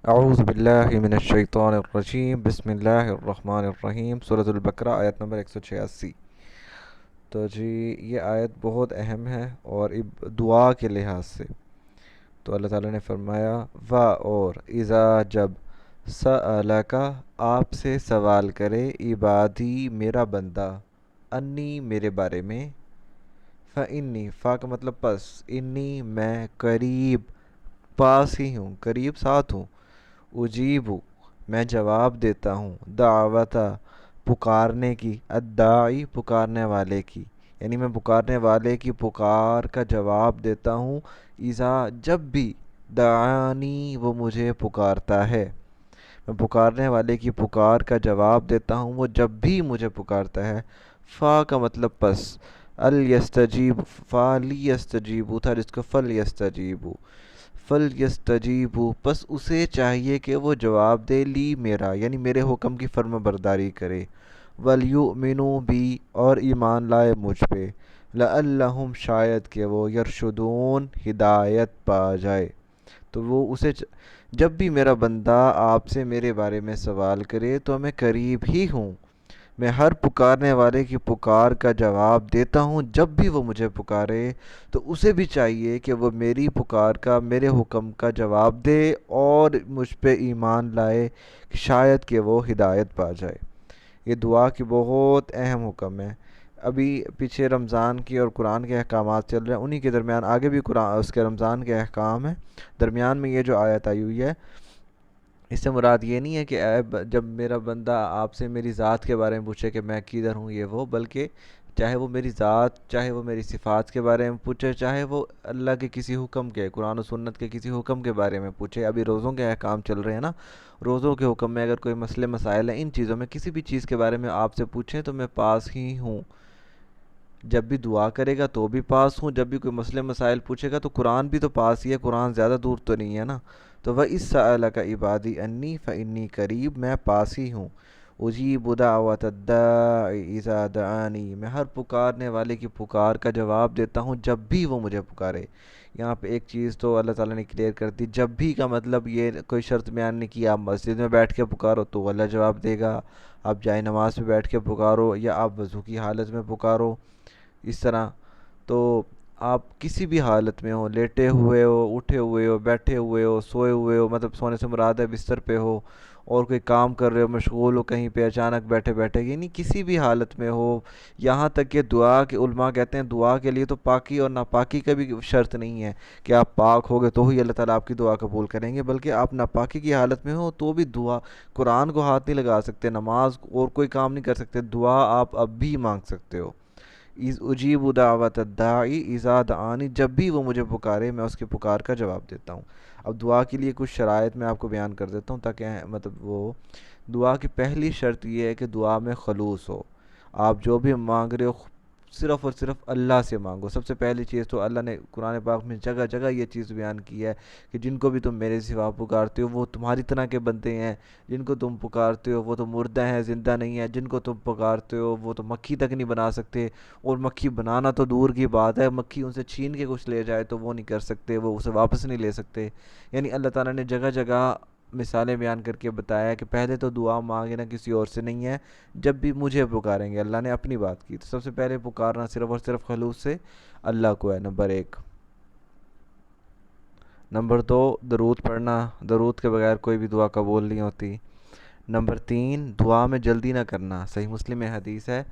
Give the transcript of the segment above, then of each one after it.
اعوذ باللہ من الشیطان الرجیم بسم اللہ الرحمن الرحیم سورۃ البقرہ آیت نمبر 186۔ تو جی یہ آیت بہت اہم ہے اور دعا کے لحاظ سے تو اللہ تعالیٰ نے فرمایا اور اذا جب سألک آپ سے سوال کرے عبادی میرا بندہ انی میرے بارے میں فإنی فا کا مطلب پس انی میں قریب پاس ہی ہوں قریب ساتھ ہوں اجیب میں جواب دیتا ہوں دعوت پکارنے کی ادائی پکارنے والے کی یعنی میں پکارنے والے کی پکار کا جواب دیتا ہوں اذا جب بھی دعانی وہ مجھے پکارتا ہے میں پکارنے والے کی پکار کا جواب دیتا ہوں وہ جب بھی مجھے پکارتا ہے فا کا مطلب پس الیستجیب فا لیستجیبو تھا جس کو فل یستجیبو فل یستجیبو پس اسے چاہیے کہ وہ جواب دے لی میرا یعنی میرے حکم کی فرما برداری کرے ولیؤمنوا بی اور ایمان لائے مجھ پہ لعلہم شاید کہ وہ یرشدون ہدایت پا جائے تو وہ اسے جب بھی میرا بندہ آپ سے میرے بارے میں سوال کرے تو میں قریب ہی ہوں میں ہر پکارنے والے کی پکار کا جواب دیتا ہوں جب بھی وہ مجھے پکارے تو اسے بھی چاہیے کہ وہ میری پکار کا میرے حکم کا جواب دے اور مجھ پہ ایمان لائے کہ شاید کہ وہ ہدایت پا جائے۔ یہ دعا کی بہت اہم حکم ہے۔ ابھی پیچھے رمضان کی اور قرآن کے احکامات چل رہے ہیں، انہی کے درمیان آگے بھی قرآن اس کے رمضان کے احکام ہیں، درمیان میں یہ جو آیت آئی ہوئی ہے اس سے مراد یہ نہیں ہے کہ جب میرا بندہ آپ سے میری ذات کے بارے میں پوچھے کہ میں کدھر ہوں یہ وہ، بلکہ چاہے وہ میری ذات چاہے وہ میری صفات کے بارے میں پوچھے چاہے وہ اللہ کے کسی حکم کے قرآن و سنت کے کسی حکم کے بارے میں پوچھے۔ ابھی روزوں کے احکام چل رہے ہیں نا، روزوں کے حکم میں اگر کوئی مسئلے مسائل ہیں ان چیزوں میں کسی بھی چیز کے بارے میں آپ سے پوچھیں تو میں پاس ہی ہوں۔ جب بھی دعا کرے گا تو بھی پاس ہوں، جب بھی کوئی مسئلے مسائل پوچھے گا تو قرآن بھی تو پاس ہی ہے، قرآن زیادہ دور تو نہیں ہے نا۔ تو وہ اس سألک عبادی انی فانی قریب میں پاس ہی ہوں اجیب دعوت الداعی اذا دعانی میں ہر پکارنے والے کی پکار کا جواب دیتا ہوں جب بھی وہ مجھے پکارے۔ یہاں پہ ایک چیز تو اللہ تعالیٰ نے کلیئر کر دی، جب بھی کا مطلب یہ کوئی شرط بیان نہیں کی آپ مسجد میں بیٹھ کے پکارو تو اللہ جواب دے گا، آپ جائے نماز پہ بیٹھ کے پکارو یا آپ وضو کی حالت میں پکارو اس طرح۔ تو آپ کسی بھی حالت میں ہو، لیٹے ہوئے ہو، اٹھے ہوئے ہو، بیٹھے ہوئے ہو، سوئے ہوئے ہو، مطلب سونے سے مراد ہے بستر پہ ہو اور کوئی کام کر رہے ہو، مشغول ہو کہیں پہ اچانک بیٹھے بیٹھے، یعنی کسی بھی حالت میں ہو، یہاں تک کہ دعا کے علماء کہتے ہیں دعا کے لیے تو پاکی اور ناپاکی کا بھی شرط نہیں ہے کہ آپ پاک ہوگے تو ہی اللہ تعالیٰ آپ کی دعا قبول کریں گے، بلکہ آپ ناپاکی کی حالت میں ہو تو بھی دعا قرآن کو ہاتھ نہیں لگا سکتے، نماز اور کوئی کام نہیں کر سکتے، دعا آپ اب بھی مانگ سکتے ہو۔ اجیب دعوت الداعی اذا دعانی جب بھی وہ مجھے پکارے میں اس کی پکار کا جواب دیتا ہوں۔ اب دعا کے لیے کچھ شرائط میں آپ کو بیان کر دیتا ہوں تاکہ مطلب وہ دعا کی پہلی شرط یہ ہے کہ دعا میں خلوص ہو، آپ جو بھی مانگ رہے ہو صرف اور صرف اللہ سے مانگو۔ سب سے پہلی چیز تو اللہ نے قرآن پاک میں جگہ جگہ یہ چیز بیان کی ہے کہ جن کو بھی تم میرے سوا پکارتے ہو وہ تمہاری طرح کے بندے ہیں، جن کو تم پکارتے ہو وہ تو مردہ ہیں زندہ نہیں ہیں، جن کو تم پکارتے ہو وہ تو مکھی تک نہیں بنا سکتے، اور مکھی بنانا تو دور کی بات ہے، مکھی ان سے چھین کے کچھ لے جائے تو وہ نہیں کر سکتے، وہ اسے واپس نہیں لے سکتے۔ یعنی اللہ تعالیٰ نے جگہ جگہ مثالیں بیان کر کے بتایا کہ پہلے تو دعا مانگنا کسی اور سے نہیں ہے، جب بھی مجھے پکاریں گے۔ اللہ نے اپنی بات کی تو سب سے پہلے پکارنا صرف اور صرف خلوص سے اللہ کو ہے، نمبر ایک۔ نمبر دو درود پڑھنا، درود کے بغیر کوئی بھی دعا قبول نہیں ہوتی۔ نمبر تین دعا میں جلدی نہ کرنا، صحیح مسلم میں حدیث ہے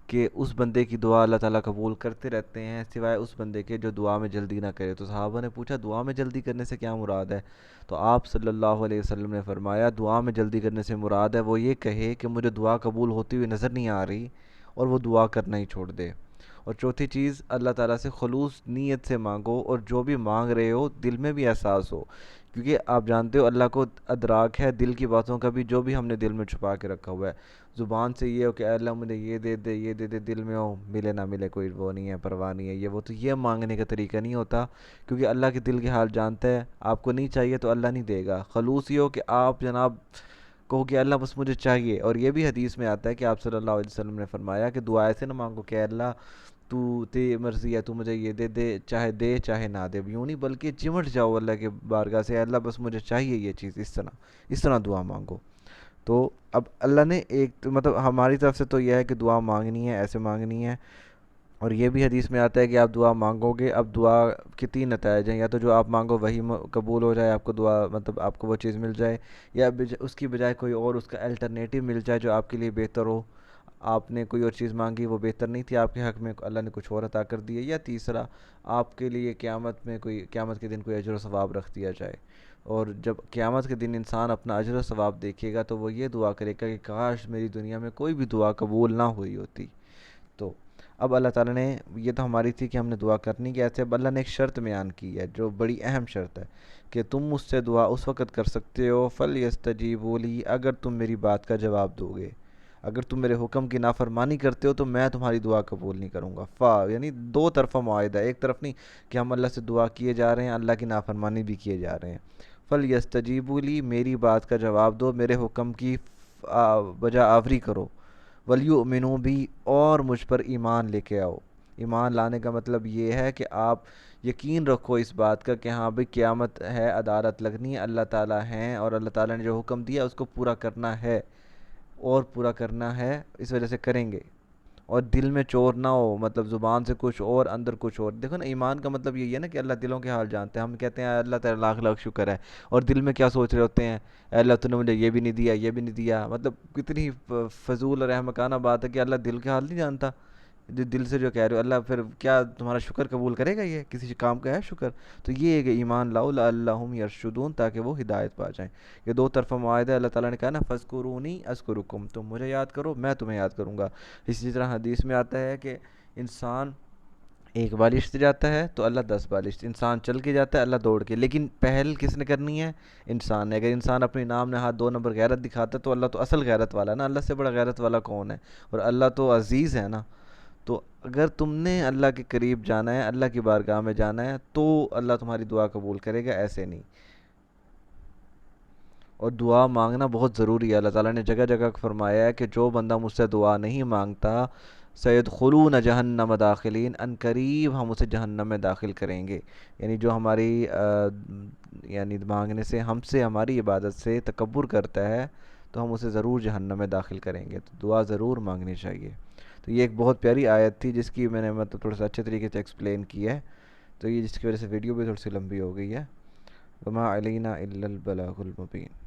کہ اس بندے کی دعا اللہ تعالیٰ قبول کرتے رہتے ہیں سوائے اس بندے کے جو دعا میں جلدی نہ کرے۔ تو صحابہ نے پوچھا دعا میں جلدی کرنے سے کیا مراد ہے؟ تو آپ صلی اللہ علیہ وسلم نے فرمایا دعا میں جلدی کرنے سے مراد ہے وہ یہ کہے کہ مجھے دعا قبول ہوتی ہوئی نظر نہیں آ رہی اور وہ دعا کرنا ہی چھوڑ دے۔ اور چوتھی چیز اللہ تعالیٰ سے خلوص نیت سے مانگو اور جو بھی مانگ رہے ہو دل میں بھی احساس ہو، کیونکہ آپ جانتے ہو اللہ کو ادراک ہے دل کی باتوں کا بھی، جو بھی ہم نے دل میں چھپا کے رکھا ہوا ہے۔ زبان سے یہ ہو کہ اے اللہ مجھے یہ دے دے یہ دے دے، دل میں ہو ملے نہ ملے کوئی وہ نہیں ہے، پرواہ نہیں ہے، یہ وہ تو یہ مانگنے کا طریقہ نہیں ہوتا، کیونکہ اللہ کے دل کے حال جانتا ہے، آپ کو نہیں چاہیے تو اللہ نہیں دے گا۔ خلوص یہ ہو کہ آپ جناب کہو کہ اللہ بس مجھے چاہیے، اور یہ بھی حدیث میں آتا ہے کہ آپ صلی اللہ علیہ وسلم نے فرمایا کہ دعا ایسے نہ مانگو کہ اے اللہ تو تیری مرضی ہے، تو مجھے یہ دے چاہے نہ دے، یوں نہیں بلکہ چمٹ جاؤ اللہ کے بارگاہ سے، اللہ بس مجھے چاہیے یہ چیز، اس طرح دعا مانگو۔ تو اب اللہ نے ایک مطلب ہماری طرف سے تو یہ ہے کہ دعا مانگنی ہے، ایسے مانگنی ہے، اور یہ بھی حدیث میں آتا ہے کہ آپ دعا مانگو گے، اب دعا کے تین نتائج ہیں، یا تو جو آپ مانگو وہی قبول ہو جائے، آپ کو دعا مطلب آپ کو وہ چیز مل جائے، یا اس کی بجائے کوئی اور اس کا الٹرنیٹیو مل جائے جو آپ کے لیے بہتر ہو۔ آپ نے کوئی اور چیز مانگی، وہ بہتر نہیں تھی آپ کے حق میں، اللہ نے کچھ اور عطا کر دیا، یا تیسرا آپ کے لیے قیامت کے دن کوئی اجر و ثواب رکھ دیا جائے۔ اور جب قیامت کے دن انسان اپنا اجر و ثواب دیکھے گا تو وہ یہ دعا کرے گا کہ کاش میری دنیا میں کوئی بھی دعا قبول نہ ہوئی ہوتی۔ تو اب اللہ تعالیٰ نے، یہ تو ہماری تھی کہ ہم نے دعا کرنی کیسے، اب اللہ نے ایک شرط بیان کی ہے جو بڑی اہم شرط ہے کہ تم مجھ سے دعا اس وقت کر سکتے ہو، فَلْيَسْتَجِيبُوا لِي، اگر تم میری بات کا جواب دو گے۔ اگر تم میرے حکم کی نافرمانی کرتے ہو تو میں تمہاری دعا قبول نہیں کروں گا۔ یعنی دو طرفہ معاہدہ ہے، ایک طرف نہیں کہ ہم اللہ سے دعا کیے جا رہے ہیں، اللہ کی نافرمانی بھی کیے جا رہے ہیں۔ فَلْيَسْتَجِيبُوا لِي، میری بات کا جواب دو، میرے حکم کی بجا آوری کرو، وَلْيُؤْمِنُوا بِي، اور مجھ پر ایمان لے کے آؤ۔ ایمان لانے کا مطلب یہ ہے کہ آپ یقین رکھو اس بات کا کہ ہاں بھئی قیامت ہے، عدالت لگنی ہے، اللہ تعالیٰ ہیں، اور اللہ تعالیٰ نے جو حکم دیا اس کو پورا کرنا ہے، اور پورا کرنا ہے، اس وجہ سے کریں گے۔ اور دل میں چور نہ ہو، مطلب زبان سے کچھ اور اندر کچھ اور۔ دیکھو نا، ایمان کا مطلب یہی ہے نا کہ اللہ دلوں کے حال جانتے ہیں۔ ہم کہتے ہیں اللہ تعالیٰ لاکھ لاکھ شکر ہے، اور دل میں کیا سوچ رہے ہوتے ہیں، اے اللہ تو نے مجھے یہ بھی نہیں دیا، یہ بھی نہیں دیا۔ مطلب کتنی فضول اور احمقانہ بات ہے کہ اللہ دل کے حال نہیں جانتا۔ جو دل سے جو کہہ رہے ہو، اللہ پھر کیا تمہارا شکر قبول کرے گا؟ یہ کسی کام کا ہے شکر؟ تو یہ ہے کہ ایمان لاؤ لعلہم یرشدون، تاکہ وہ ہدایت پا جائیں۔ یہ دو طرفہ معاہدہ ہے۔ اللہ تعالیٰ نے کہا نا فَاذْكُرُونِی أَذْكُرُکُم، تم مجھے یاد کرو میں تمہیں یاد کروں گا۔ اسی طرح حدیث میں آتا ہے کہ انسان ایک بالش سے جاتا ہے تو اللہ 10 بالش، انسان چل کے جاتا ہے اللہ دوڑ کے، لیکن پہل کس نے کرنی ہے؟ انسان نے۔ اگر انسان اپنی نام نہاد 2 نمبر غیرت دکھاتا ہے تو اللہ تو اصل غیرت والا ہے نا، اللہ سے بڑا غیرت والا کون ہے؟ اور اللہ تو عزیز ہے نا۔ تو اگر تم نے اللہ کے قریب جانا ہے، اللہ کی بارگاہ میں جانا ہے، تو اللہ تمہاری دعا قبول کرے گا، ایسے نہیں۔ اور دعا مانگنا بہت ضروری ہے۔ اللہ تعالیٰ نے جگہ جگہ فرمایا ہے کہ جو بندہ مجھ سے دعا نہیں مانگتا سیدخلون جہنم داخلین، ان قریب ہم اسے جہنم میں داخل کریں گے۔ یعنی جو ہماری یعنی مانگنے سے، ہماری عبادت سے تکبر کرتا ہے تو ہم اسے ضرور جہنم میں داخل کریں گے۔ تو دعا ضرور مانگنی چاہیے۔ تو یہ ایک بہت پیاری آیت تھی جس کی میں نے مطلب تھوڑا سا اچھے طریقے سے ایکسپلین کی ہے، تو یہ جس کی وجہ سے ویڈیو بھی تھوڑی سی لمبی ہو گئی ہے۔ وما علینا الا البلاغ المبین۔